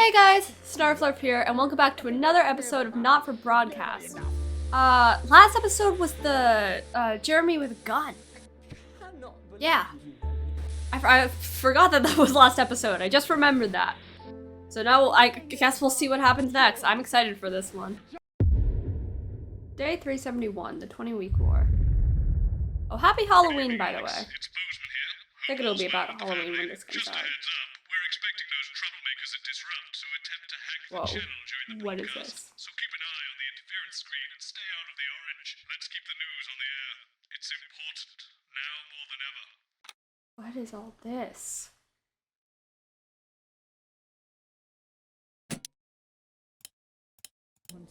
Hey guys, snarfflarf here, and welcome back to another episode of Not for Broadcast. Last episode was the Jeremy with a gun. Yeah, I forgot that was last episode. I just remembered that. So now I guess we'll see what happens next. I'm excited for this one. Day 371, the 20-week war. Oh, happy Halloween, by the way. I think it'll be about Halloween when this comes out. Whoa, what is this? So keep an eye on the interference screen and stay out of the orange. Let's keep the news on the air. It's important, now more than ever. What is all this?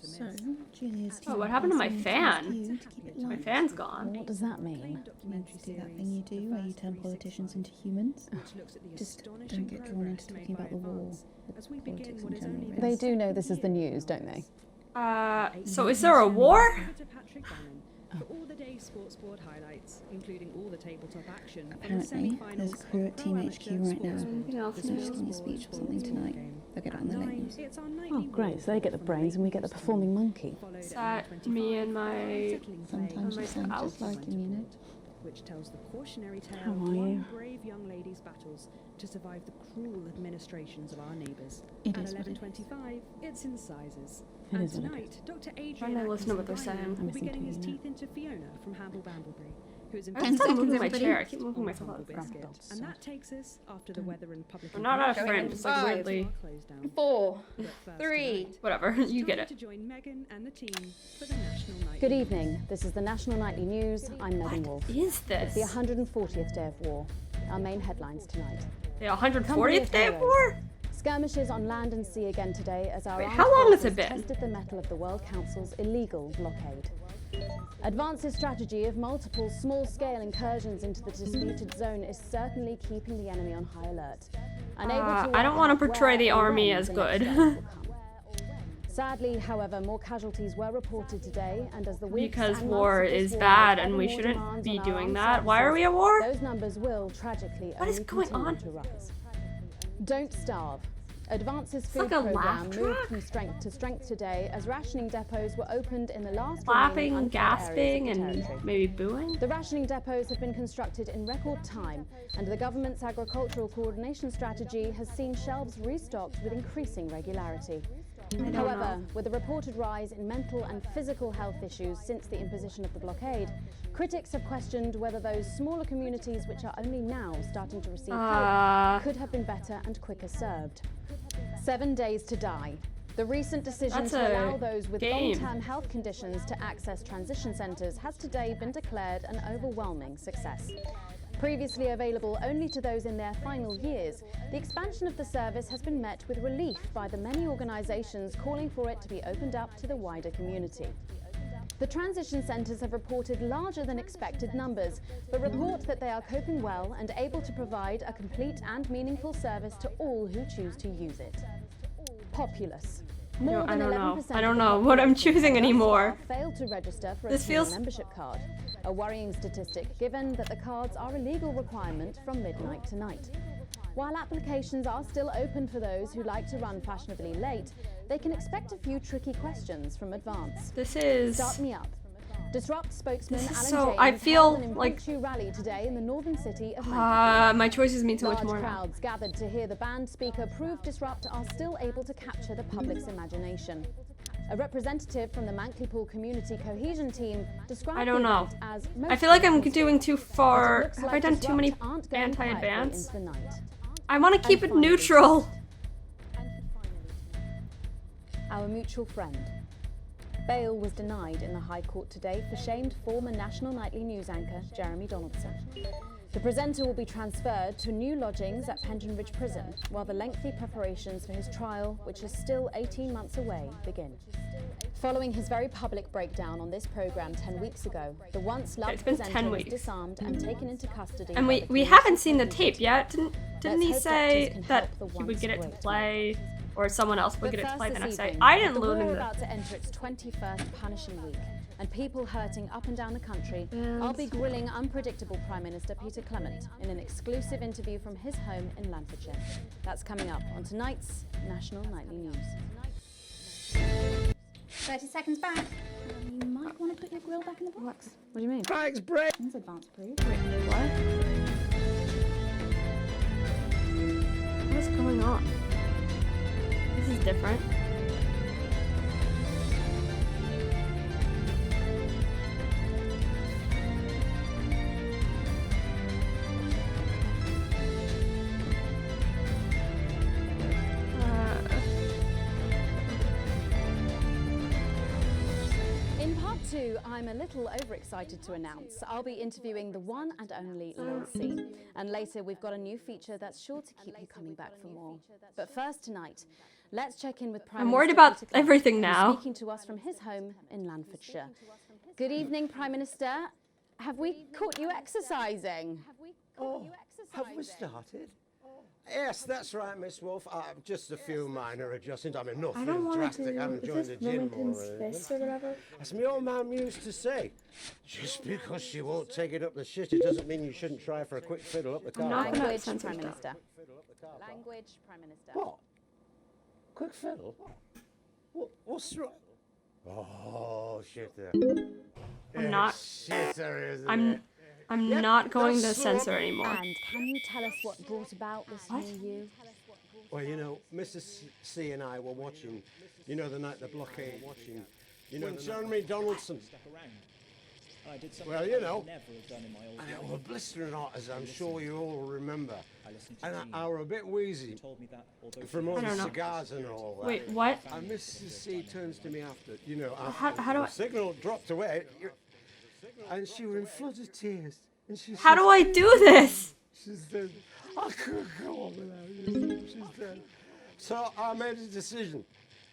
So, Julia's Oh, what happened to my fan? My fan's gone. What does that mean? It means to do that thing you do where you turn politicians into humans. Just don't get drawn into talking about the war, or politics in general. Really. They do know this is the news, don't they? So is there a war? Apparently, there's a crew at Team HQ right now. Anything They're just giving a speech or something tonight. They'll get it on the late news. Oh, great. So they get the brains and we get the performing monkey. Is that me and my... Sometimes you sound spouse? just like him, you know. Which tells the cautionary tale How of are one you? brave young lady's battles to survive the cruel administrations of our neighbours. It At is what it is. 11:25, it's in sizes. It And is what it tonight, Dr. Trying Adrian to listen to what they're Atkinson saying. will be listening getting to his you now. teeth into Fiona from Hamble Bambleby, who is I'm investigating still moving my everybody. chair. I keep moving myself out of the Biscuit. front. And that takes us, after the weather and public We're not out of information frame, just like bulletin, weirdly. to our close down. 4, But first 3. tonight, Whatever, you get time it. to join Megan and the team for the National Night Good News. evening. This is the National Nightly News. I'm Megan Wolf. What is It's the this? 140th day of war. Our main headlines tonight. The 140th day of war? Skirmishes on land and sea again today as our Wait, armed how long has forces it been? tested the mettle of the World Council's illegal blockade. Advance's strategy of multiple small-scale incursions into the disputed zone is certainly keeping the enemy on high alert. Unable to I don't work want to out portray where the or army when as the next good. strike will come. Sadly, however, more casualties were reported today, and as the weeks Because and war months of is this war bad have and we ever more shouldn't demands be on our doing armed that. Why are we at services, war? Those numbers will tragically What is only going continue on? to rise. Don't starve. Advance's like food a program laugh moved track. from strength to strength today as rationing depots were opened in the last remaining Laughing, unfed gasping, areas of the and territory. maybe booing? The rationing depots have been constructed in record time, and the government's agricultural coordination strategy has seen shelves restocked with increasing regularity. However, with a reported rise in mental and physical health issues since the imposition of the blockade, critics have questioned whether those smaller communities which are only now starting to receive help could have been better and quicker served. 7 days to die. The recent decision That's to a allow those with game. long-term health conditions to access transition centres has today been declared an overwhelming success. Previously available only to those in their final years, the expansion of the service has been met with relief by the many organisations calling for it to be opened up to the wider community. The transition centres have reported larger than expected numbers, but report that they are coping well and able to provide a complete and meaningful service to all who choose to use it. Populous. More I than don't know. 11% I don't of the know what I'm population choosing thus anymore. far failed to register for a This team feels- membership card. A worrying statistic given that the cards are a legal requirement from midnight tonight. While applications are still open for those who like to run fashionably late, they can expect a few tricky questions from Advance. This is... Start me up. Disrupt spokesman This is Alan so- James I feel held an like- impromptu rally today in the northern city of Manchester. my choices mean so much Large more now. crowds gathered to hear the band speaker prove Disrupt are still able to capture the public's imagination. A representative from the Mankleypool Community Cohesion Team described I don't the know. event as I feel like I'm most doing too but it far. looks Have like I done too many Disrupt aren't going quietly anti-advance? into the night. I want to keep it finally- neutral. Our mutual friend. Bail was denied in the High Court today for shamed former National Nightly News anchor Jeremy Donaldson. The presenter will be transferred to new lodgings at Penton Ridge Prison, while the lengthy preparations for his trial, which is still 18 months away, begin. Following his very public breakdown on this programme 10 weeks ago, the once loved It's been 10 presenter was weeks. disarmed and taken into custody. And by we the we Community haven't seen the Cohesion tape yet. Didn't Let's he hope say doctors can that help the he would once get it to great. play, or someone else would But get it to first play the this next day? evening, I didn't the load war in about to enter its 21st punishing week. and people hurting up and down the country, And- I'll be grilling unpredictable Prime Minister Peter Clement in an exclusive interview from his home in Lancashire. That's coming up on tonight's National Nightly News. 30 seconds back. You might want to put your grill back in the box. What do you mean? Thanks, Brett. It's advance proof. Wait, what? What is going on? This is different. In part two, I'm a little overexcited to announce I'll be interviewing the one and only Lil C. And later we've got a new feature that's sure to keep you coming back for more. But first tonight, let's check in with Prime I'm worried Minister about Peter Clement, everything who's now. Speaking to us from his home in Lancashire. Good evening, Prime Minister. Have we caught you exercising? Have we started? Yes, that's right, Miss Wolf. Just a few minor adjustments. I mean, nothing I don't want to drastic. I do. haven't Is joined this the gym Wilmington's or anything. fist or whatever? As my old mum used to say, just because she won't take it up the shit, it doesn't mean you shouldn't try for a quick fiddle up the car. not gonna Language, censor Prime stuff. Minister. Language, Prime Minister. What? Quick fiddle? What's wrong? Oh, shit there. I'm not- Shitter, isn't I'm it? I'm not going to that's censor what- anymore. And can you tell us what brought about this new you? Well, you know, Mrs. C and I were watching, you know, the night the blockade, watching, you know, Jeremy Donaldson. Well, you know, and it was blistering hot, as I'm sure you all remember. And I were a bit wheezy from all I the don't know. cigars and all that. Wait, what? And Mrs. C turns to me after, you know, How do the I- signal dropped away, and she was in floods of tears. And she How do I do this? She said, I couldn't go on without you. She said. So I made a decision.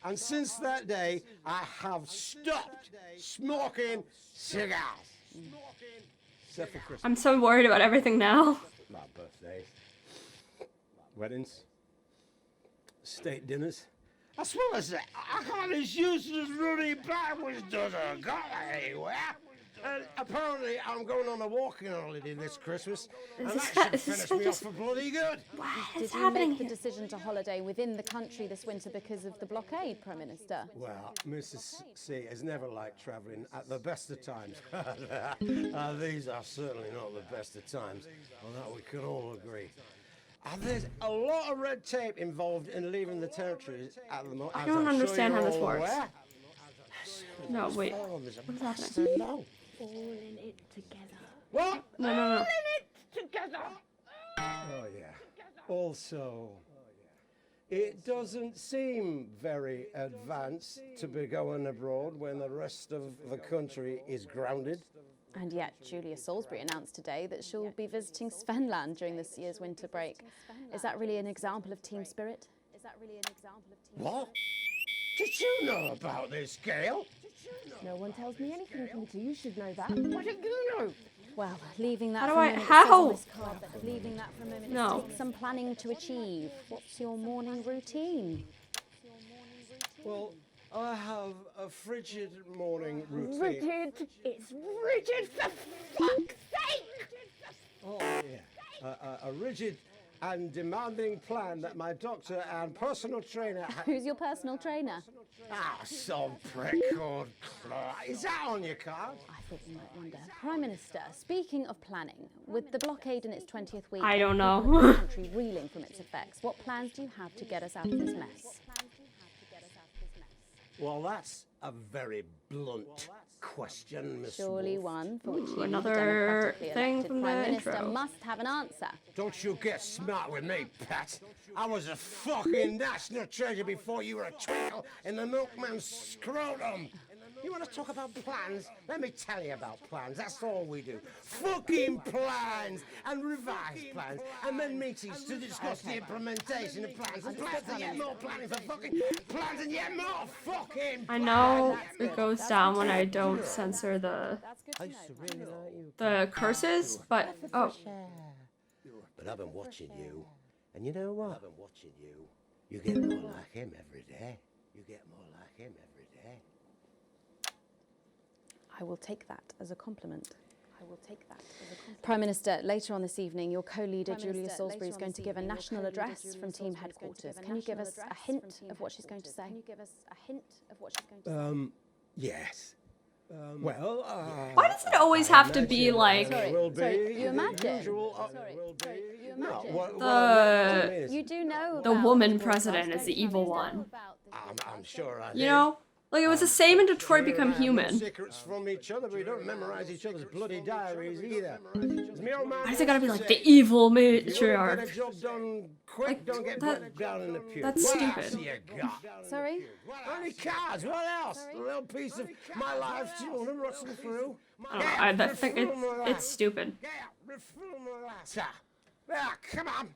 And since that day, I have stopped smoking cigars. Except for Christmas. I'm so worried about everything now. My birthdays. Weddings. State dinners. That's what I say. I got as useless running backwards doesn't go anywhere. And apparently I'm going on a walking holiday this Christmas, and Is that this should guy finish me off just- for bloody good. What Did is you happening make the here? decision to holiday within the country this winter because of the blockade, Prime Minister? Well, Mrs. C has never liked travelling at the best of times. These are certainly not the best of times, on that we can all agree. And there's a lot of red tape involved in leaving the territory at the moment. I don't understand how this works. No, wait. What is happening? All in it together. What? No. Oh, yeah. Also, it doesn't seem very advanced to be going abroad when the rest of the country is grounded. And yet, Julia Salisbury announced today that she'll be visiting Svenland during this year's winter break. Is that really an example of team spirit? What? Did you know about this, Gail? No one tells me anything, Peter. You should know that. Why don't you know? Well, leaving that How do for a I- moment, it how? says on this card that leaving that for a moment No. takes some planning to achieve. What's your morning routine? Well, I have a frigid morning routine. Rigid. It's rigid for fuck's sake! Oh, yeah. A rigid and demanding plan that my doctor and personal trainer Who's your personal trainer? some prick called Clark. Is that on your card? I thought you might wonder. Prime Minister, speaking of planning, with the blockade in its 20th week, I don't and know. people in the country reeling from its effects, what plans do you have to get us out of this mess? Well, that's a very blunt question, Miss Surely Wolf. one for which you, another the democratically thing elected from Prime the Minister, intro. must have an answer. Don't you get smart with me, Pat. I was a fucking national treasure before you were a twinkle in the milkman's scrotum. You want to talk about plans? Let me tell you about plans. That's all we do. Fucking plans and revised plans, and then meetings to discuss the implementation of plans and plans and yet more planning for fucking plans and yet more fucking. I know it goes down when I don't censor the I used to really like you. the curses, but oh, But I've been watching you, and you know what? I've been watching you. You get more like him every day. You get more like him every day. I will take that as a compliment. Prime Minister, later on this evening, your co-leader Julia Salisbury is going to give a national address from team headquarters. Can you give us a hint of what she's going to say? Yes. Well, Why does it always have to be like Sorry, you imagine? You do know the woman president is the evil one? I'm sure I You know? Like, it was the same in Detroit Become Human. Secrets from each other, but we don't memorize each other's bloody diaries either. Why does it gotta be like the evil matriarch? Get a job done quick, Like, don't get that- bogged down in the pew. that's What stupid. else you got? Sorry? Only cards, what else? A little piece of my life, do you want to rustle through? I don't know, I think it's stupid. Yeah, refill my glass. Ah, come on.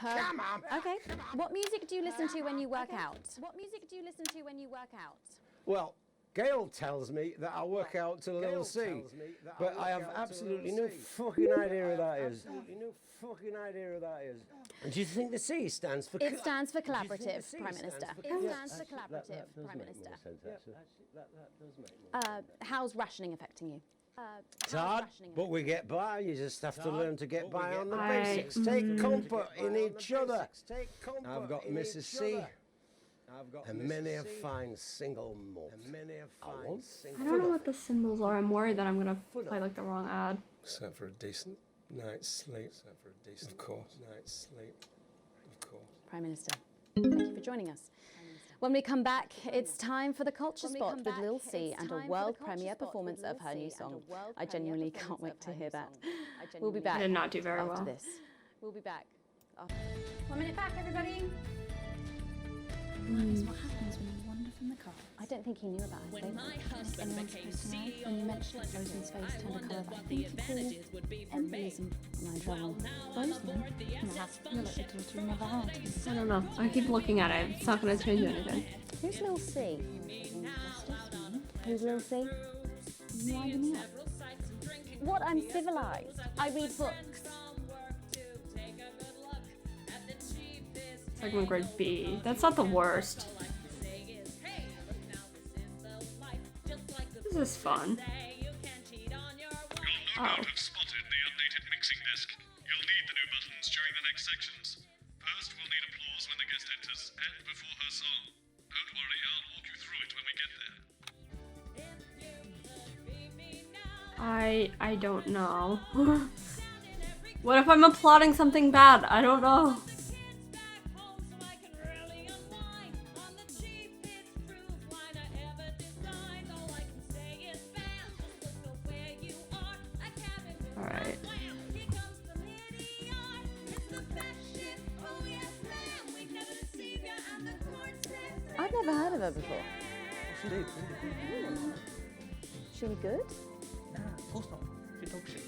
Come on. Okay. What music do you listen to when you work out? Well, Gail tells me that I work out to Little C, but I have absolutely no fucking idea who that is. And do you think the C stands for? It stands for collaborative, Prime Minister. How's rationing affecting you? It's hard, but we get by. You just have to learn to get by on the basics. Take comfort in each other. I've got Mrs. C. And many a fine single malt. I don't know what the symbols are. I'm worried that I'm gonna play like the wrong ad. Except for a decent night's sleep. Of course. Prime Minister, thank you for joining us. When we come back, it's time for the Culture Spot with Lil C and a world premiere performance of her new song. I genuinely can't wait to hear that. We'll be back. I did not do very after well. this. We'll be back. 1 minute back, everybody. That is what happens when you wander from the car. I don't think he knew about her favourite. Is anyone supposed to know? When you mentioned that Rosaline's face turned a colour that I think you call embolism. Am I in trouble? Rosaline? Nah, you're like the daughter we never had. I don't know. I keep looking at it. It's not gonna change anything. Who's Lil C? Justice, man. Who's Lil C? Winding me up. What? I'm civilised. I read books. It's like my grade B. That's not the worst. This is fun. You'll no Oh. doubt have spotted the updated mixing desk. You'll need the new buttons during the next sections. First, we'll need applause when the guest enters and before her song. Don't worry, I'll walk you through it when we get there. I don't know. What if I'm applauding something bad? I don't know. Alright. I've never heard of her before. Indeed. She any good? Nah, of course not. You're dog shit.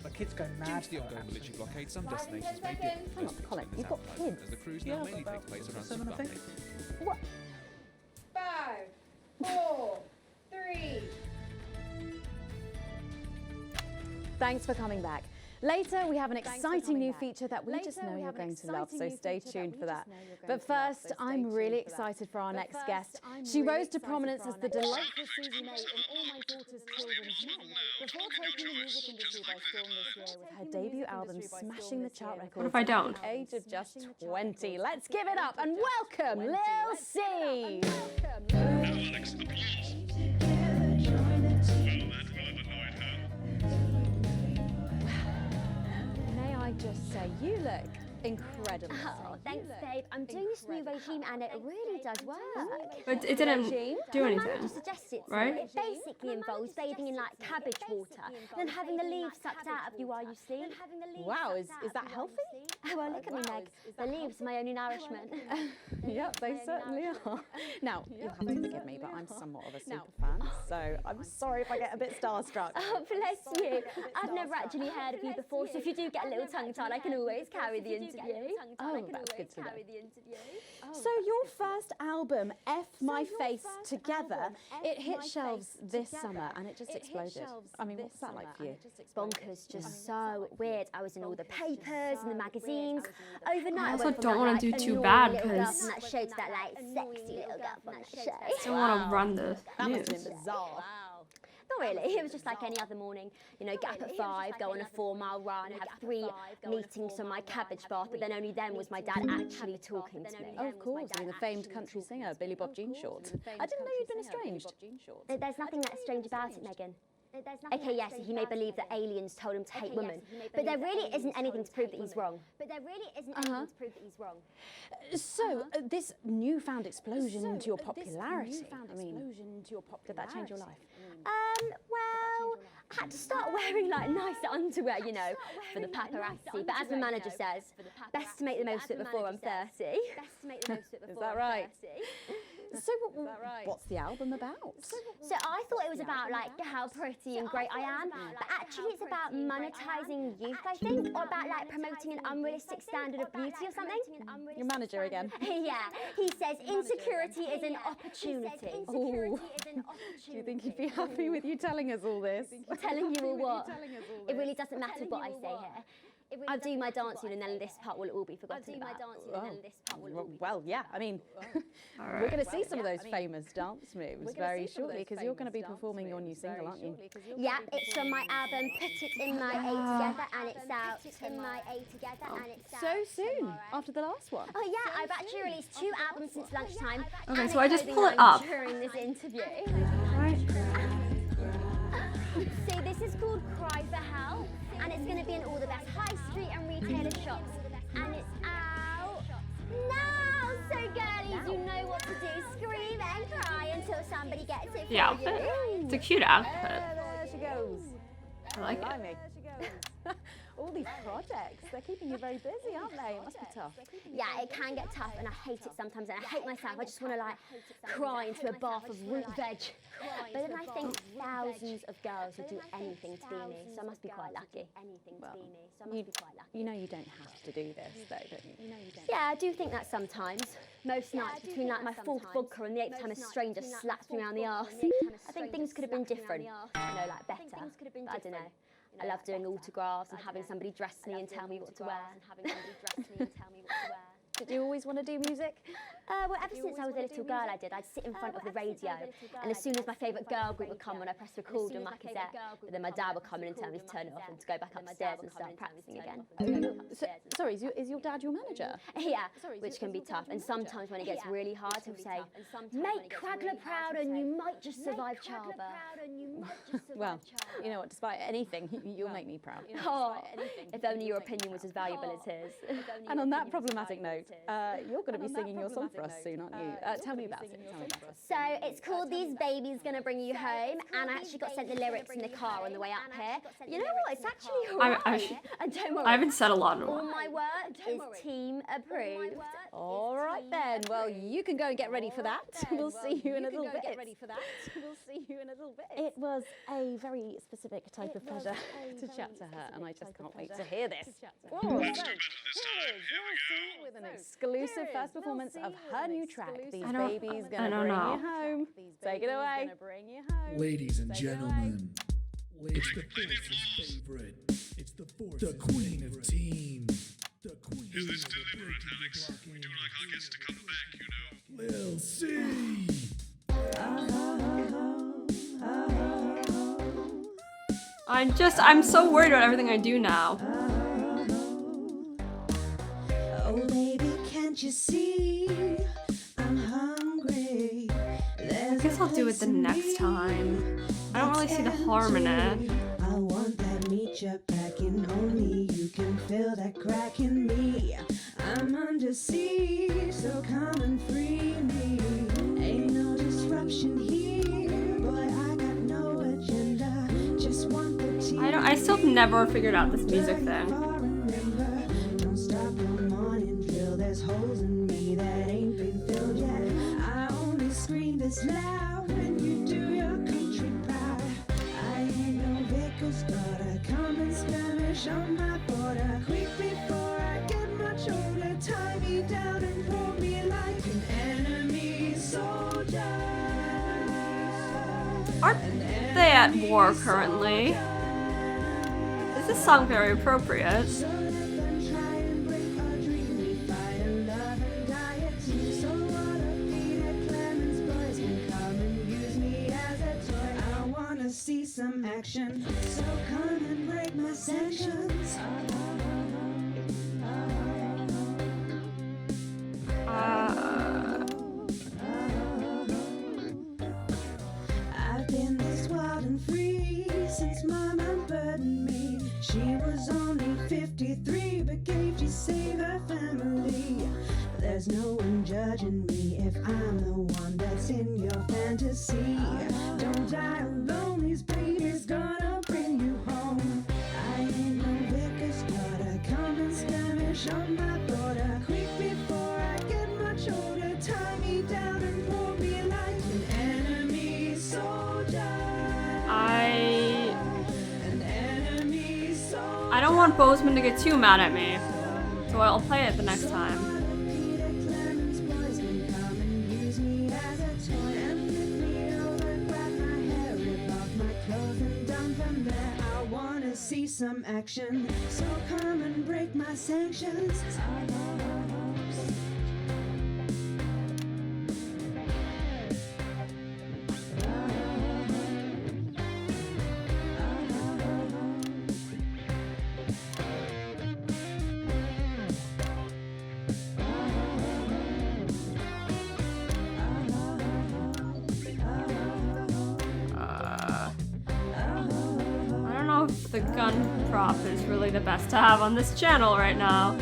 My kids go mad. Due to the ongoing military blockade, some destinations may differ from Hang those on, Colin, fixed in you've the got South kids. as the cruise Yeah, now I've mainly got takes place about around 7, I think. Sudbury. What? 5, 4, 3. Thanks for coming back. Later, we have an exciting new feature that we just know you're going to love, so stay tuned for that. But first, I'm really excited for our next guest. She rose to prominence as the delightful Susie May in All My Daughter's Children's Men, before taking the music industry by storm this year with her debut album smashing the chart record. What if I don't? At the age of just 20. Let's give it up and welcome Lil C. Now, Alex, applause. Well, that will have annoyed her. May I just say, you look incredible. Oh, thanks, babe. I'm doing this new regime and it really does work. But it didn't do My manager anything. suggests it, right? It basically involves bathing in like cabbage water, then having the leaves sucked out of you while you sleep. Wow, is that healthy? Well, look at me, Meg. The leaves are my only nourishment. Yep, they certainly are. Now, you'll have to forgive me, but I'm somewhat of a super fan, so I'm sorry if I get a bit starstruck. Oh, bless you. I've never actually heard of you before, so if you do get a little tongue-tied, I can always carry the interview. Oh, that's good to know. So your first album, F My Face Together, it hit shelves this summer and it just exploded. I mean, what's that like for you? Bonkers, just so weird. I was in all the papers and the magazines. Overnight, I also went from don't that, wanna like, do too annoying bad, little girl 'cause- from that show to that like sexy little girl from that show. I don't want to run the That must have news. been bizarre. Not really. It was just like any other morning. You know, get up at 5, go on a 4-mile run, have 3 meetings from my cabbage bath, but then only then was my dad actually talking to me. Oh, of course, I mean, the famed country singer, Billy Bob Jean Short. I didn't know you'd been estranged. There's nothing that strange about it, Megan. Okay, yes, he may believe that aliens told him to hate women, but there really isn't anything to prove that he's wrong. So, this newfound explosion into your popularity, I mean, did that change your life? Well, I had to start wearing like nice underwear, you know, for the paparazzi. But as my manager says, best to make the most of it before I'm 30. Is that right? So what's the album about? So I thought it was about like how pretty and great I am, but actually it's about monetizing youth, I think, or about like promoting an unrealistic standard of beauty or something. Your manager again? Yeah, he says insecurity is an opportunity. Ooh. Do you think he'd be happy with you telling us all this? Telling you all what? It really doesn't matter what I say here. I'll do my dancing and then this part will all be forgotten about. Well, yeah, I mean, we're going to see some of those famous dance moves very shortly because you're going to be performing your new single, aren't you? Yeah, it's from my album Put It In My A Together and it's out. So soon, after the last one? Oh yeah, I've actually released 2 albums since lunchtime. Okay, so I just pull it up. During this interview. Right. See, this is called Cry for Help, and it's going to be in all the best high street and retailer shops. And it's out now! So girlies, you know what to do. Scream and cry until somebody gets it for Yeah, you. it's a cute outfit. There she goes. I like it. There she goes. All these projects, they're keeping you very busy, aren't they? It must be tough. Yeah, it can get tough and I hate it sometimes and I hate myself. I just want to like cry into a bath of root veg. But then I think thousands of girls would do anything to be me, so I must be quite lucky. You know you don't have to do this though, don't you? Yeah, I do think that sometimes. Most nights between like my 4th vodka and the 8th time a stranger slaps me around the arse. I think things could have been different, you know, like better. But I don't know. I love doing autographs and having somebody dress me and tell me what to wear. Did you always want to do music? Well, ever since I was a little girl, I did. I'd sit in front of the radio, and as soon as my favourite girl group would come on, I'd press record on my cassette. But then my dad would come in and tell me to turn it off and to go back upstairs and start practicing again. Sorry, is your dad your manager? Yeah, which can be tough. And sometimes when it gets really hard, he'll say, "Make Cragler proud, and you might just survive childbirth." Well, you know what? Despite anything, you'll make me proud. Oh, if only your opinion was as valuable as his. And on that problematic note, you're going to be singing your song for us soon, aren't you? Tell me about it. So it's called These Babies Gonna Bring You Home, and I actually got sent the lyrics in the car on the way up here. You know what? It's actually alright. And don't worry, I haven't said a lot in a all while. my work is team approved. All right then. Well, you can go and get ready for that. We'll see you in a little bit. It was a very specific type of pleasure to chat to her, and I just can't wait to hear this. With an exclusive first performance of her new track, These Babies Gonna Bring You Home. Take it away. Ladies and gentlemen, it's the Force's favorite. It's the Queen of Teams. The Queen Is this deliberate, Alex? We do like our guests to come back, you know. Lil C. I'm so worried about everything I do now. Oh baby, can't you see I'm hungry? I guess I'll do it the next time. I don't really see the harm in it. I want that meat you're packing, only you can feel that crack in me. I'm under siege, so come and free me. Ain't no disruption here, boy, I got no agenda. Just want the tea. I still never figured out this music thing. Don't stop no morning drill, there's holes in me that ain't been filled yet. I only scream this loud when you do your country proud. I ain't no vicar's daughter, common skirmish on my border. Quick before I get much older, tie me down and pull me like an enemy soldier. Aren't they at war currently? Is this song very appropriate? See action. So come and break my sanctions. I've been this wild and free since Mama burdened me. She was only 53, but gave to save her family. There's no one judging me if I'm the one that's in your fantasy. Don't die alone, these babies gonna bring you home. I ain't no vicar's daughter, come and skirmish on my border. Quick before I get much older, tie me down and pour me like an enemy soldier. I don't want Bozeman to get too mad at me, so I'll play it the next time. See some action, so come and break my sanctions. The gun prop is really the best to have on this channel right now.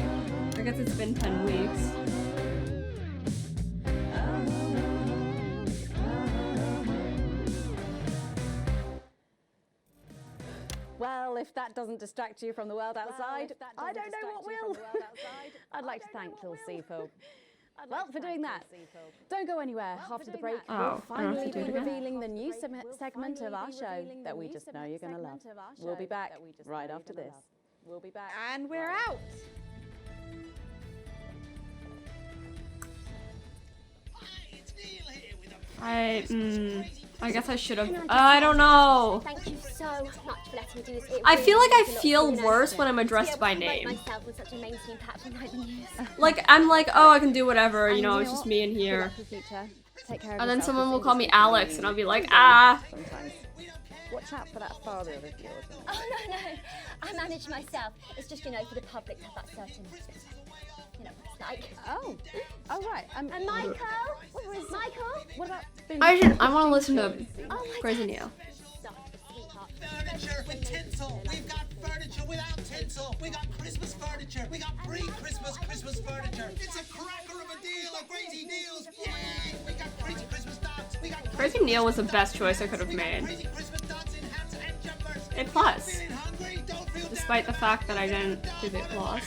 I guess it's been 10 weeks. Well, if that doesn't distract you from the world outside, I don't know what will. I'd like to thank Kill Seafoam. Well, for doing that. Don't go anywhere. After the break, we'll finally be revealing the new segment of our show that we just know you're going to love. We'll be back right after this. And we're out. I guess I should have. I don't know. Thank you so much for letting me do this. I feel like I feel worse when I'm addressed by name. Like, I'm like, oh, I can do whatever, you know, it's just me in here. And then someone will call me Alex, and I'll be like, ah. Watch out for that father of yours. Oh, no. I manage myself. It's just, you know, for the public to have that certain, you know, what it's like. Oh, right. And Michael? Michael? What about... I want to listen to Crazy Neil. Furniture with tinsel. We've got furniture without tinsel. We got Christmas furniture. We got pre-Christmas Christmas furniture. It's a cracker of a deal at Crazy Deals. Yay! We got crazy Christmas dogs. We got Crazy Neil was the best choice I could have made. A plus. Despite the fact that I didn't do the applause.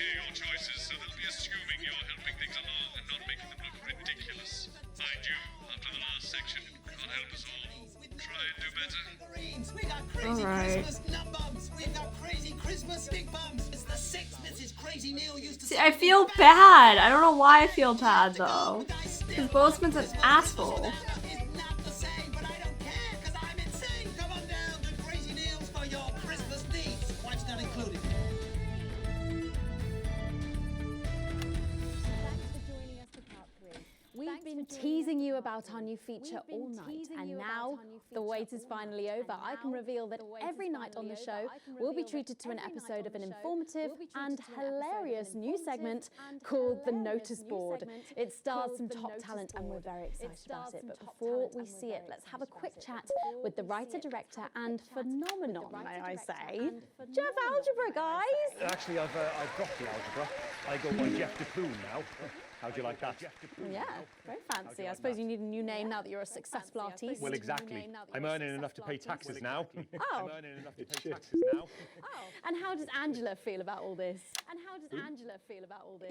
Your choices, so they'll be assuming you're helping things along and not making them look ridiculous. Mind you, after the last section, God help us all. Try and do better. We got crazy Christmas nut bums. We've got crazy Christmas stick bums. It's the 6th Mrs. Crazy Neil used to. See, I feel bad. I don't know why I feel bad though. Because Bozeman's an asshole. We've been teasing you about our new feature all night, and now the wait is finally over. I can reveal that every night on the show we'll be treated to an episode of an informative and hilarious new segment called The Notice Board. It stars some top talent and we're very excited about it. But before we see it, let's have a quick chat with the writer, director and phenomenon, may I say, Jeff Algebra, guys! Actually, I've dropped the algebra. I go by Jeff DePoon now. How'd you like that? Yeah, very fancy. I suppose you need a new name now that you're a successful artist. Well, exactly. I'm earning enough to pay taxes now. Oh. I'm earning enough to pay taxes now. Oh. And how does Angela feel about all this?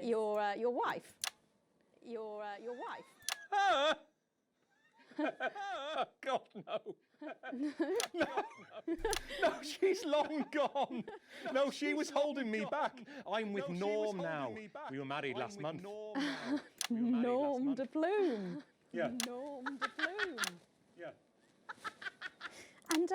Your wife. Your wife. God, no. No, she's long gone. No, she was holding me back. I'm with Norm now. We were married last month. Norm de Plume. Yeah. Norm de Plume. Yeah. And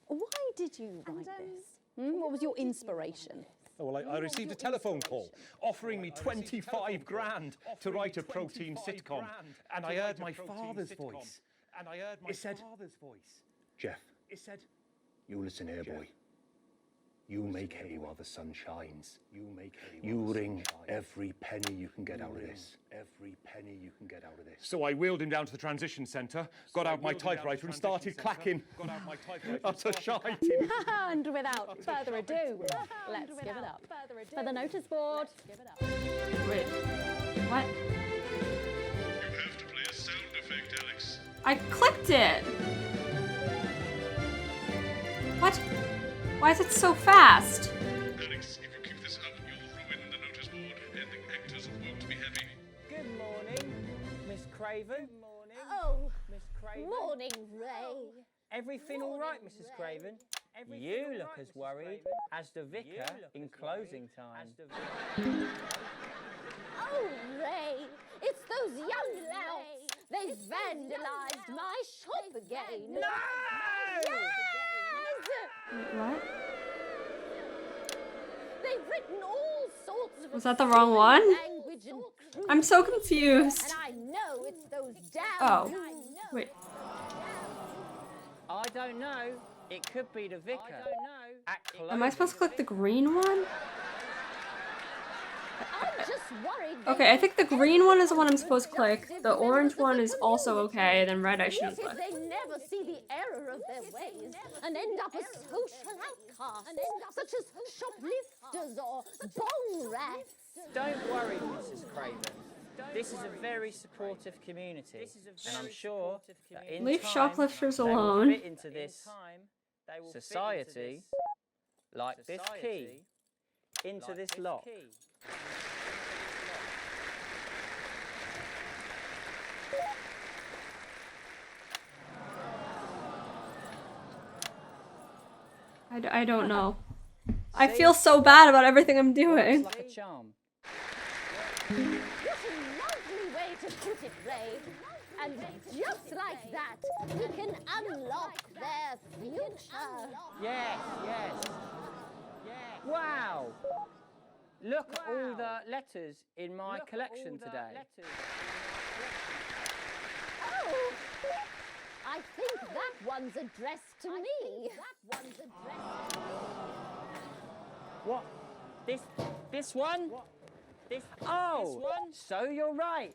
why did you write this? What was your inspiration? Oh, well, I received a telephone call offering me 25 grand to write a protein sitcom, and I heard my father's voice. It said, Jeff, you listen here, boy. You make hay while the sun shines. You wring every penny you can get out of this. So I wheeled him down to the transition centre, got out my typewriter and started clacking. Utter shite. And without further ado, let's give it up for the notice board. Wait, what? You have to play a sound effect, Alex. I clicked it! What? Why is it so fast? Alex, if you keep this up, you'll ruin the notice board, and the actors won't be happy. Good morning, Miss Craven. Good morning. Oh, Miss Craven. morning, Ray. Everything all right, Mrs. Craven? You look as worried as the vicar in closing time. Oh, Ray, it's those young louts. They've vandalised my shop again. No! Yes! Wait, what? They've written all sorts of Was that the wrong one? language and crude. I'm so confused. And I know it's those damn. Oh, wait. I don't know. It could be the vicar. I don't know. Am I supposed to click the green one? I'm just worried. Okay, I think the green one is the one I'm supposed to click. The orange one is also okay, and then red I shouldn't What click. if they never see the error of their ways and end up as social outcasts, such as shoplifters or bong rats? Don't worry, Mrs. Craven. This is a very supportive community, and I'm sure that in Leave time, shoplifters they will alone. fit into this society like this key into this lock. I don't know. I feel so bad about everything I'm doing. Like a charm. What a lovely way to put it, Ray. And just like that, we can unlock their future. Yes. Wow! Look at all the letters in my collection today. Oh, I think that one's addressed to me. What? This one? Oh, so you're right.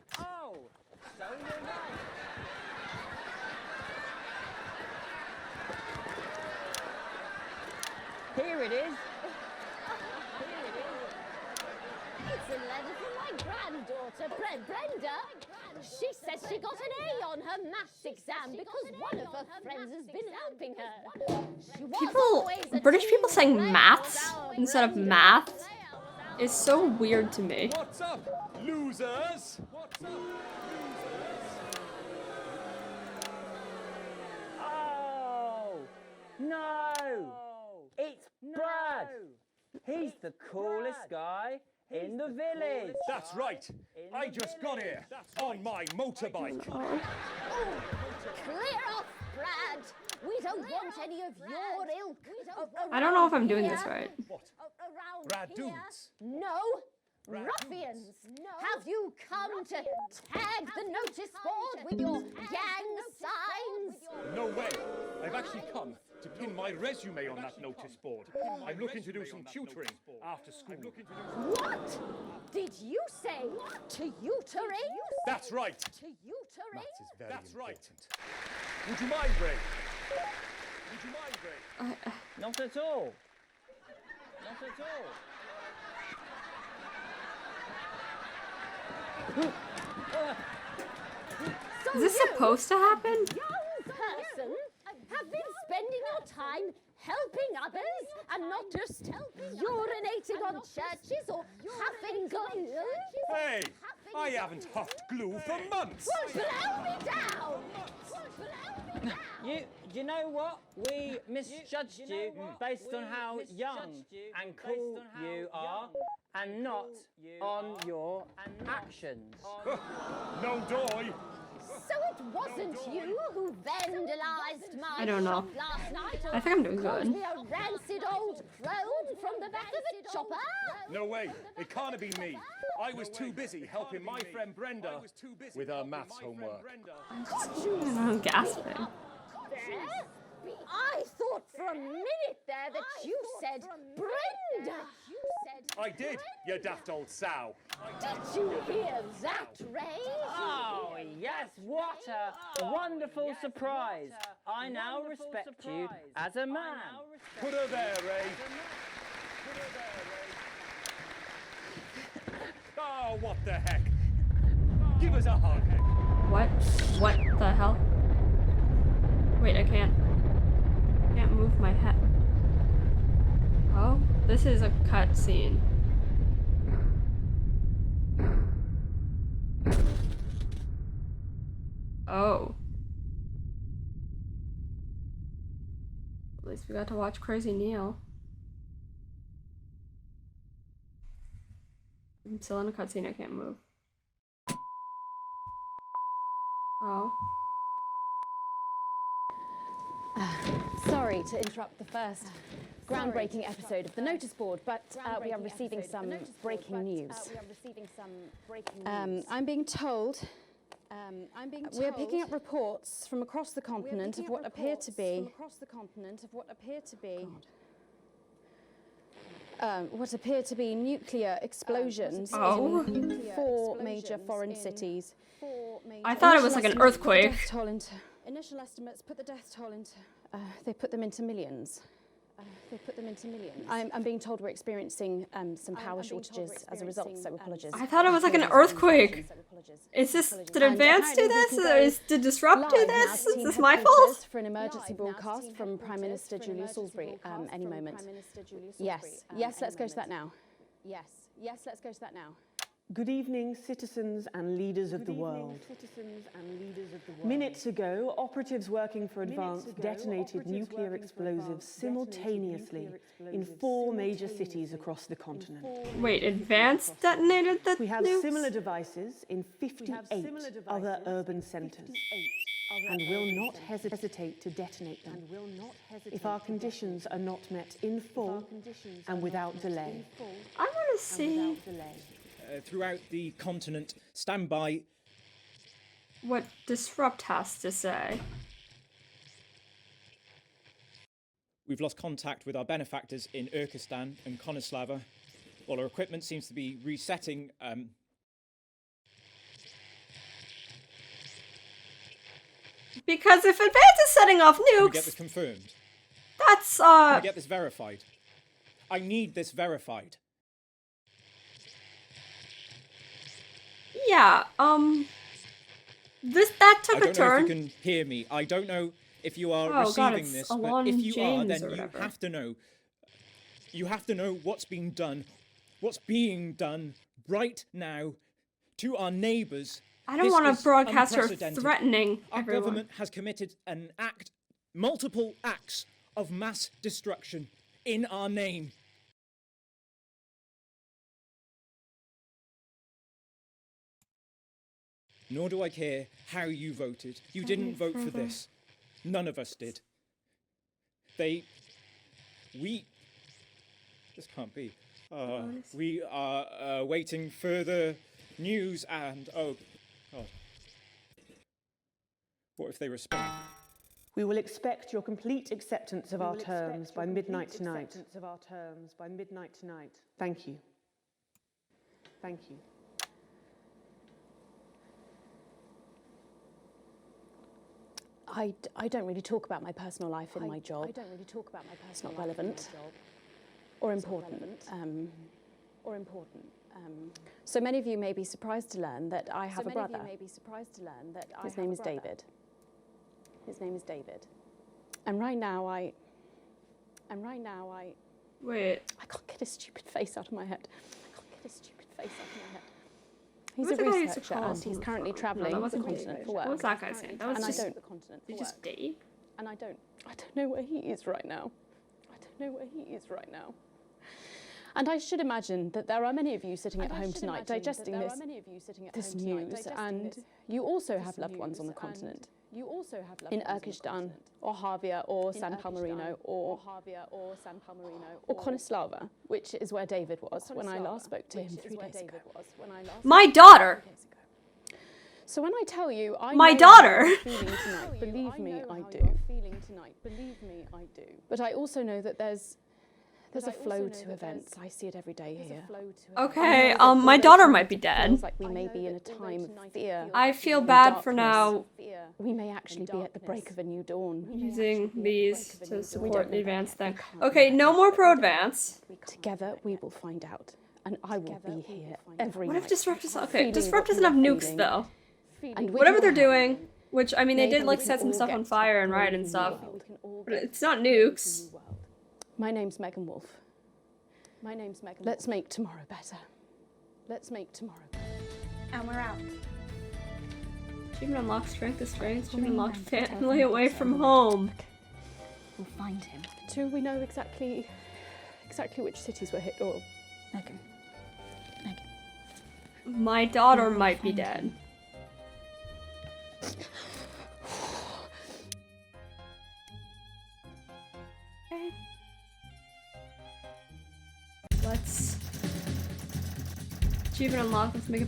Here it is. It's a letter from my granddaughter, Brenda. She says she got an A on her maths exam because one of her friends has been helping her. She was always a British people team saying player, maths our instead of Brenda. math is so weird to me. What's up, losers? Oh, no. It's Brad. He's the coolest guy in the village. That's right. I just got here on my motorbike. Clear off, Brad. We don't want any of your ilk. I don't know if I'm doing this right. Around Brad here. dudes. No. Ruffians, have you come to tag the notice board with your gang signs? No way. I've actually come to pin my resume on that notice board. I'm looking to do some tutoring after school. What? Did you say tutoring? That's right. Tutoring? Maths is very important. Would you mind, Ray? Would you mind, Ray? Not at all. Not at all. So Is this you, supposed to happen? young person, have been spending your time helping others and not just urinating on churches or huffing glue? Hey, I haven't huffed glue for months. Well, blow me down! You know what? We misjudged you based on how young and cool you are and not on your actions. No doy. So it wasn't you who vandalized my I don't know. shop last night? I think I'm doing Called good. me a rancid old crone from the back of a chopper? No way, it can't have been me. I was too busy helping my friend Brenda with her maths homework. I'm gasping. I thought for a minute there that you said Brenda. I did, you daft old sow. Did you hear that, Ray? Oh, yes, what a wonderful surprise. I now respect you as a man. Put her there, Ray. Oh, what the heck? Give us a hug. What? What the hell? Wait, I can't move my head. Oh, this is a cutscene. Oh. At least we got to watch Crazy Neil. I'm still in a cutscene, I can't move. Oh. Sorry to interrupt the first groundbreaking episode of the notice board, but we are receiving some breaking news. I'm being told we are picking up reports from across the continent of what appear to be nuclear explosions in 4 major foreign cities. I thought it was like an earthquake. Initial estimates put the death toll into. They put them into millions. I'm being told we're experiencing some power shortages as a result, so apologies. I thought it was like an earthquake. Is this, did Advance do this? Or did Disrupt do this? Is this my fault? For an emergency broadcast from Prime Minister Julia Salisbury any moment. Yes, let's go to that now. Yes, let's go to that now. Good evening, citizens and leaders of the world. Minutes ago, operatives working for Advance detonated nuclear explosives simultaneously in 4 major cities across the continent. Wait, Advance detonated the We have nukes? similar devices in 58 other urban centres and will not hesitate to detonate them if our conditions are not met in full and without delay. I want to see Throughout the continent, stand by. what Disrupt has to say. We've lost contact with our benefactors in Urkistan and Konoslava. While our equipment seems to be resetting. Because if Advance is setting off Can we get nukes, this confirmed? that's Can we get this verified? I need this verified. yeah, that took I a don't know turn. if you can hear me. I don't know if you are Oh, God, receiving it's this, but Alon if you are, James then or you whatever. have to know. You have to know what's being done right now to our neighbours. I don't This want is to broadcast her unprecedented. threatening Our everyone. government has committed multiple acts of mass destruction in our name. Nor do I care how you voted. You didn't vote for this. None of us did. This can't be. We are awaiting further news and, oh, God. What if they respond? We will expect your complete acceptance of our terms by midnight tonight. Thank you. Thank you. I don't really talk about my personal life in my job. It's not relevant or important. So many of you may be surprised to learn that I have a brother. His name is David. And right now I Wait. I can't get his stupid face out of my head. He's Who's a the guy who used to researcher call and he's us currently on the phone? travelling No, that the wasn't continent Dave. for work. What was that guy saying? That was and just- I Did just Dave? And I don't know where he is right now. And I should imagine that there are many of you sitting at home tonight digesting this news, and you also have loved ones on the continent. In Urkistan, or Havia, or San Palmerino, or Konislava, which is where David was when I last spoke to him 3 days ago. My daughter! So when I tell you, I My know daughter! how you're feeling tonight, believe me, I do. But I also know that there's a flow to events. I see it every day here. Okay, my daughter might be dead. Feels like we may be in a time of fear. I feel and bad for darkness. now We may actually be at the break of a new dawn. using these to support the advanced thing. Okay, no more pro advance. Together we will find out. And I will be here every What night. if Disrupt is okay? feeling Disrupt what doesn't you have are nukes feeling. though. And with Whatever your they're help, doing, which I mean they maybe did like we set can some all stuff get on to fire a and riot brave and new stuff. world. But it's not nukes. My name's Megan Wolf. Let's make tomorrow better. Let's make tomorrow better. And we're out. Achievement unlocked strength of strength. Achievement unlocked family away from home. We'll find him. Do we know exactly which cities were hit or? Megan. My daughter might be dead. Okay. Let's achievement unlocked. Let's make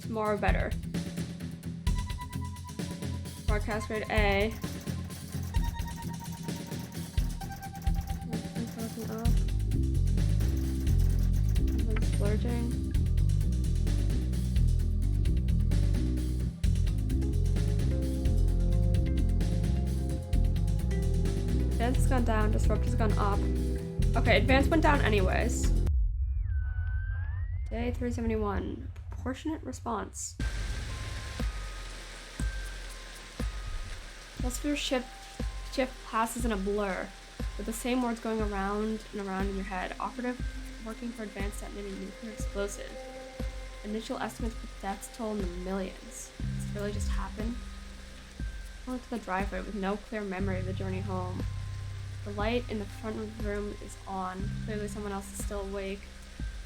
tomorrow better. Broadcast grade A. Everyone's splurging. Advance has gone down, Disrupt has gone up. Okay, Advance went down anyways. Day 371. Proportionate response. Most of your shift passes in a blur, with the same words going around and around in your head. Operative working for advanced detonating nuclear explosive. Initial estimates put deaths toll in the millions. Does this really just happen? Pulling to the driveway with no clear memory of the journey home. The light in the front of the room is on. Clearly someone else is still awake.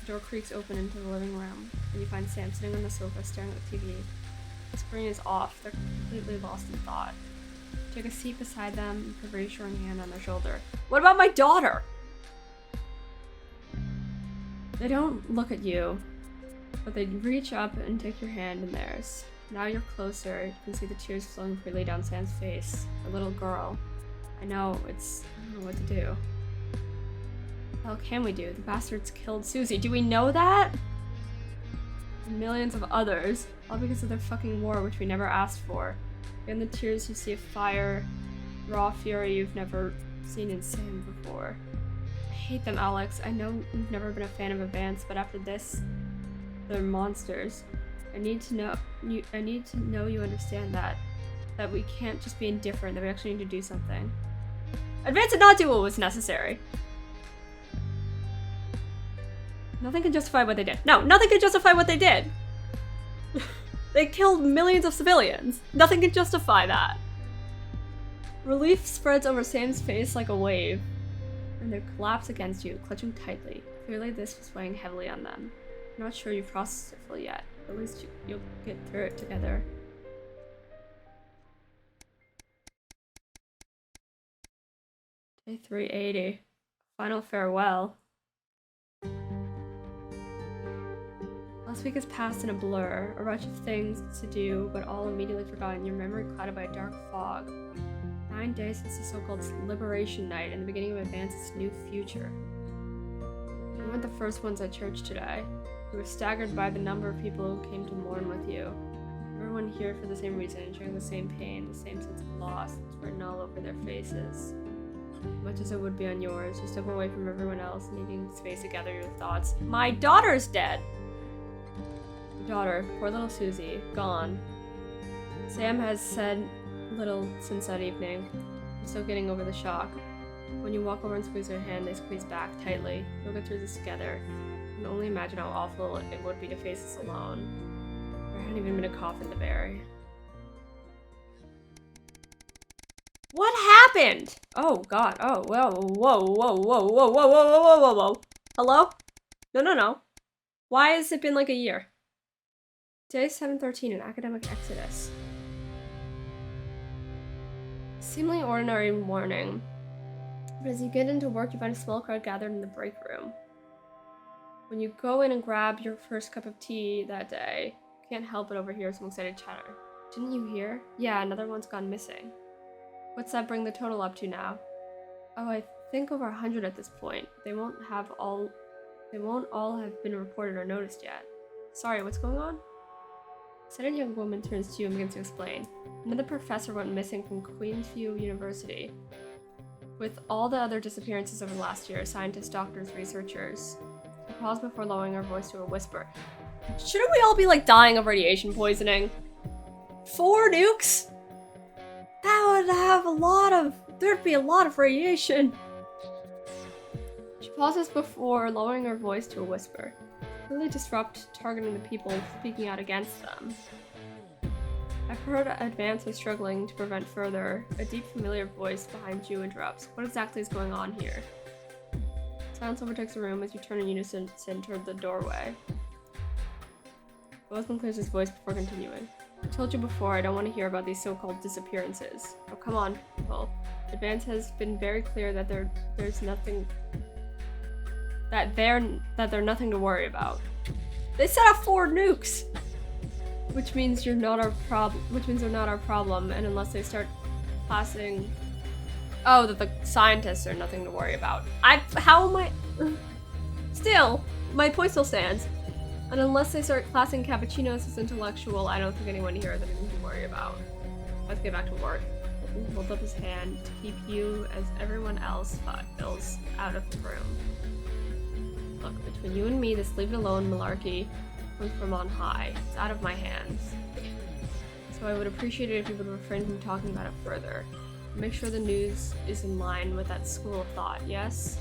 The door creaks open into the living room, and you find Sam sitting on the sofa staring at the TV. The screen is off. They're completely lost in thought. Take a seat beside them and put a reassuring hand on their shoulder. What about my daughter? They don't look at you, but they reach up and take your hand in theirs. Now you're closer. You can see the tears flowing freely down Sam's face. A little girl. I don't know what to do. What the hell can we do? The bastards killed Susie. Do we know that? And millions of others. All because of their fucking war, which we never asked for. In the tears you see a fire, raw fury you've never seen in Sam before. I hate them, Alex. I know you've never been a fan of Advance, but after this, they're monsters. I need to know you understand that we can't just be indifferent, that we actually need to do something. Advance did not do what was necessary. Nothing can justify what they did. No, nothing can justify what they did. They killed millions of civilians. Nothing can justify that. Relief spreads over Sam's face like a wave, and they collapse against you, clutching tightly. Clearly this was weighing heavily on them. I'm not sure you've processed it fully yet, but at least you'll get through it together. Day 380. Final farewell. Last week has passed in a blur, a rush of things to do, but all immediately forgotten, your memory clouded by a dark fog. 9 days since the so-called Liberation Night and the beginning of Advance's new future. You weren't the first ones at church today. We were staggered by the number of people who came to mourn with you. Everyone here for the same reason, sharing the same pain, the same sense of loss that's written all over their faces. Much as it would be on yours, you step away from everyone else, needing space to gather your thoughts. My daughter's dead! Your daughter, poor little Susie, gone. Sam has said little since that evening. I'm still getting over the shock. When you walk over and squeeze her hand, they squeeze back tightly. You'll get through this together. I can only imagine how awful it would be to face this alone. There hadn't even been a coffin to bury. What happened? Oh god. Oh, whoa, whoa, whoa, whoa, whoa, whoa, whoa, whoa, whoa, whoa. Hello? No. Why has it been like a year? Day 713, an academic exodus. Seemingly ordinary morning. But as you get into work, you find a small crowd gathered in the break room. When you go in and grab your first cup of tea that day, you can't help but overhear some excited chatter. Didn't you hear? Yeah, another one's gone missing. What's that bring the total up to now? Oh, I think over 100 at this point. They won't all have been reported or noticed yet. Sorry, what's going on? A sudden young woman turns to you and begins to explain. Another professor went missing from Queensview University. With all the other disappearances over the last year, scientists, doctors, researchers. She paused before lowering her voice to a whisper. Shouldn't we all be like dying of radiation poisoning? 4 nukes? That would have there'd be a lot of radiation. She pauses before lowering her voice to a whisper. Really disrupt targeting the people speaking out against them. I've heard Advance is struggling to prevent further. A deep familiar voice behind you interrupts. What exactly is going on here? Silence overtakes the room as you turn in unison toward the doorway. Bothman clears his voice before continuing. I told you before, I don't want to hear about these so-called disappearances. Oh, come on, people. Advance has been very clear that there's nothing... that they're nothing to worry about. They set up 4 nukes! Which means you're not our problem. Which means they're not our problem, and unless they start classing... Oh, that the scientists are nothing to worry about. How am I... Still, my point still stands. And unless they start classing cappuccinos as intellectual, I don't think anyone here has anything to worry about. Let's get back to work. He holds up his hand to keep you, as everyone else feels, out of the room. Look, between you and me, this leave it alone malarkey comes from on high. It's out of my hands. So I would appreciate it if you would refrain from talking about it further. Make sure the news is in line with that school of thought, yes?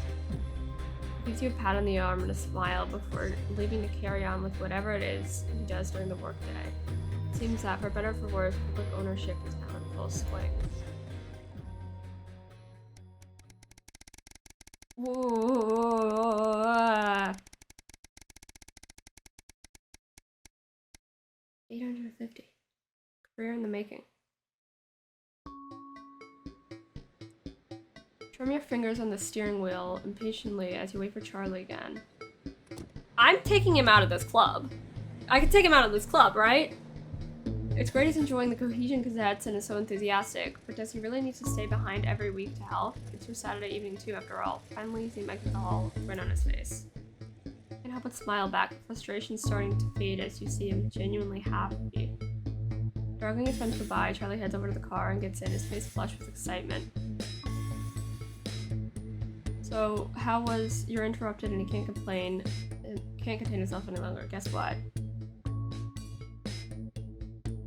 He gives you a pat on the arm and a smile before leaving to carry on with whatever it is he does during the workday. It seems that, for better or for worse, public ownership is now in full swing. Whoa. 850. Career in the making. Drum your fingers on the steering wheel impatiently as you wait for Charlie again. I'm taking him out of this club. I can take him out of this club, right? It's great he's enjoying the Cohesion Cadets and is so enthusiastic, but does he really need to stay behind every week to help? It's your Saturday evening too, after all. Finally, you see him exit the hall, grin on his face. You can't help but smile back, frustration starting to fade as you see him genuinely happy. Dragging his friends goodbye, Charlie heads over to the car and gets in, his face flushed with excitement. So, how was you're interrupted and he can't complain, can't contain himself any longer. Guess what?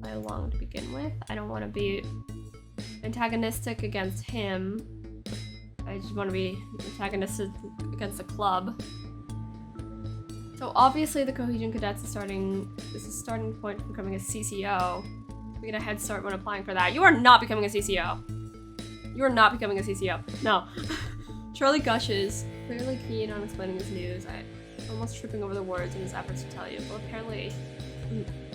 I along to begin with. I don't want to be antagonistic against him. I just want to be antagonistic against the club. So obviously the Cohesion Cadets is this is a starting point for becoming a CCO. We get a head start when applying for that. You are not becoming a CCO. You are not becoming a CCO. No. Charlie gushes, clearly keen on explaining his news. Almost tripping over the words in his efforts to tell you. Well, apparently,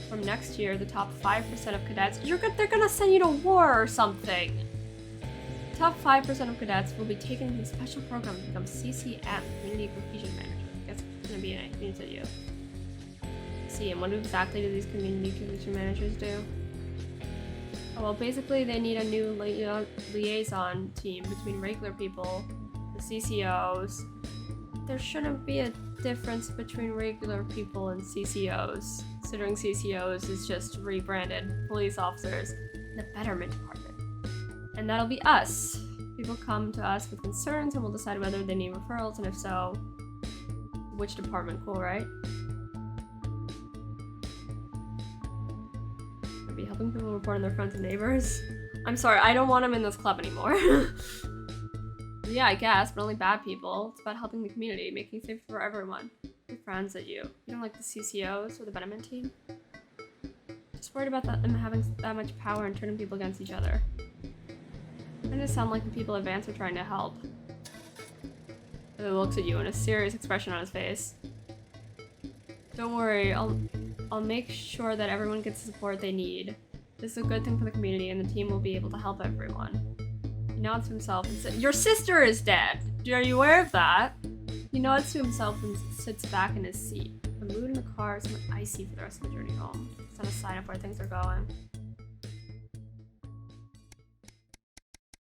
from next year, the top 5% of cadets, they're gonna send you to war or something. The top 5% of cadets will be taken to a special program to become CCM, Community Cohesion Manager. That's gonna be nice news to you. See, and what exactly do these Community Cohesion Managers do? Oh, well, basically, they need a new liaison team between regular people, the CCOs. There shouldn't be a difference between regular people and CCOs, considering CCOs is just rebranded police officers in the Betterment Department. And that'll be us. People come to us with concerns and we'll decide whether they need referrals, and if so, which department. Cool, right? I'll be helping people report on their friends and neighbors. I'm sorry, I don't want them in this club anymore. Yeah, I guess, but only bad people. It's about helping the community, making it safe for everyone. Your friends at you. You don't like the CCOs or the Betterment team? Just worried about them having that much power and turning people against each other. Doesn't it sound like the people advanced are trying to help? And he looks at you and a serious expression on his face. Don't worry, I'll make sure that everyone gets the support they need. This is a good thing for the community and the team will be able to help everyone. He nods to himself and says, "Your sister is dead! Are you aware of that?" He nods to himself and sits back in his seat. The mood in the car is somewhat icy for the rest of the journey home. It's not a sign of where things are going.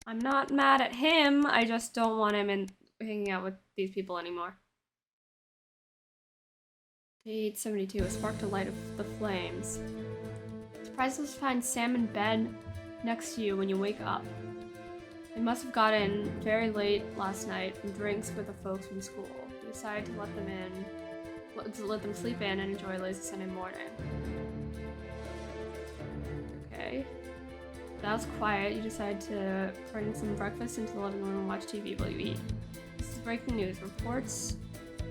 I'm not mad at him, I just don't want him hanging out with these people anymore. Day 872, a spark to light of the flames. Surprised to find Sam in bed next to you when you wake up. They must have got in very late last night from drinks with the folks from school. You decided to let them sleep in and enjoy a lazy Sunday morning. Okay. That was quiet. You decided to bring some breakfast into the living room and watch TV while you eat. This is breaking news. Reports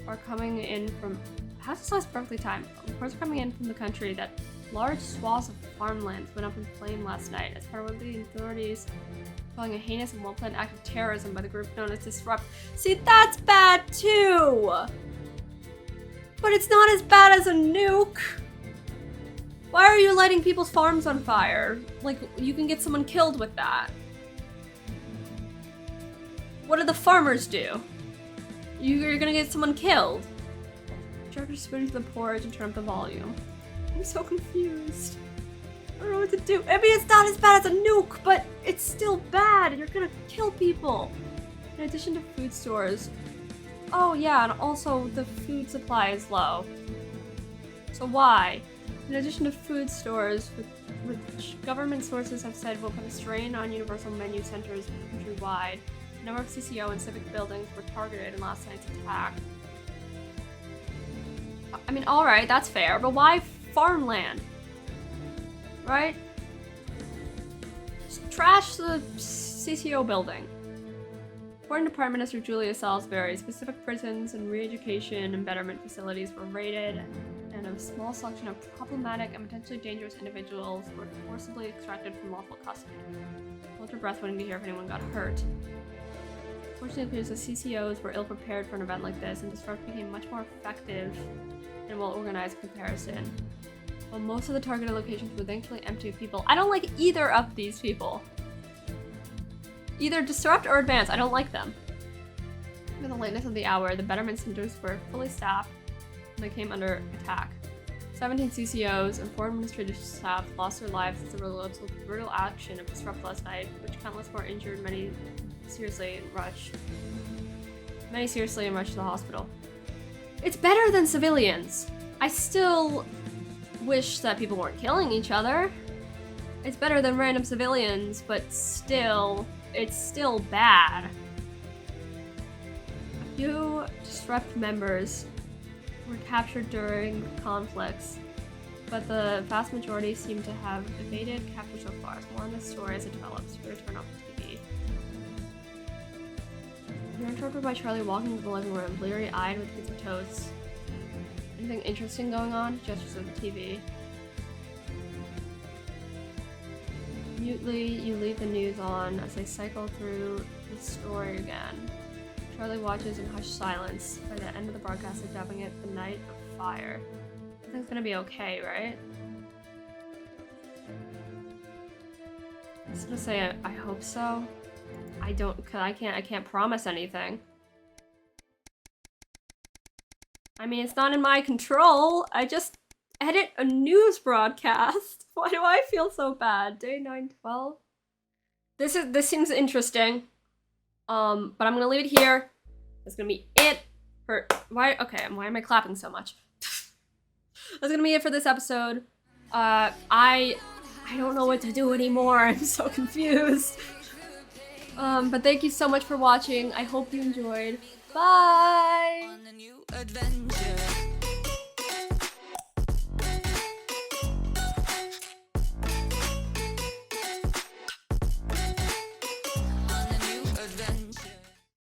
are coming in from... How's this last perfectly timed? Reports are coming in from the country that large swaths of farmlands went up in flame last night as part of the authorities calling a heinous and well-planned act of terrorism by the group known as Disrupt. See, that's bad too! But it's not as bad as a nuke! Why are you lighting people's farms on fire? Like, you can get someone killed with that. What do the farmers do? You're gonna get someone killed. Drop your spoon into the porridge and turn up the volume. I'm so confused. I don't know what to do. I mean, it's not as bad as a nuke, but it's still bad. You're gonna kill people. In addition to food stores. Oh yeah, and also the food supply is low. So why? In addition to food stores, which government sources have said will put a strain on universal menu centers countrywide, a number of CCO and civic buildings were targeted in last night's attack. I mean, alright, that's fair, but why farmland? Right? Just trash the CCO building. According to Prime Minister Julia Salisbury, specific prisons and re-education and betterment facilities were raided, and a small selection of problematic and potentially dangerous individuals were forcibly extracted from lawful custody. Hold your breath waiting to hear if anyone got hurt. Fortunately, the CCOs were ill-prepared for an event like this, and Disrupt became much more effective and well-organized in comparison. While most of the targeted locations were thankfully empty of people. I don't like either of these people. Either Disrupt or Advance, I don't like them. Given the lateness of the hour, the betterment centers were fully staffed and they came under attack. 17 CCOs and 4 administrative staff lost their lives as a result of the brutal action of Disrupt last night, which countless more injured, many seriously rushed to the hospital. It's better than civilians. I still wish that people weren't killing each other. It's better than random civilians, but still, it's still bad. A few Disrupt members were captured during conflicts, but the vast majority seem to have evaded capture so far. More on this story as it develops. We're gonna turn off the TV. You're interrupted by Charlie walking into the living room, bleary-eyed with a piece of toast. Anything interesting going on? Gestures of the TV. Mutely, you leave the news on as they cycle through the story again. Charlie watches in hushed silence. By the end of the broadcast, they're dubbing it The Night of Fire. Everything's gonna be okay, right? I'm just gonna say I hope so. I can't promise anything. I mean, it's not in my control. I just edit a news broadcast. Why do I feel so bad? Day 912. This seems interesting. But I'm gonna leave it here. That's gonna be it for why am I clapping so much? That's gonna be it for this episode. I don't know what to do anymore. I'm so confused. But thank you so much for watching. I hope you enjoyed. Bye!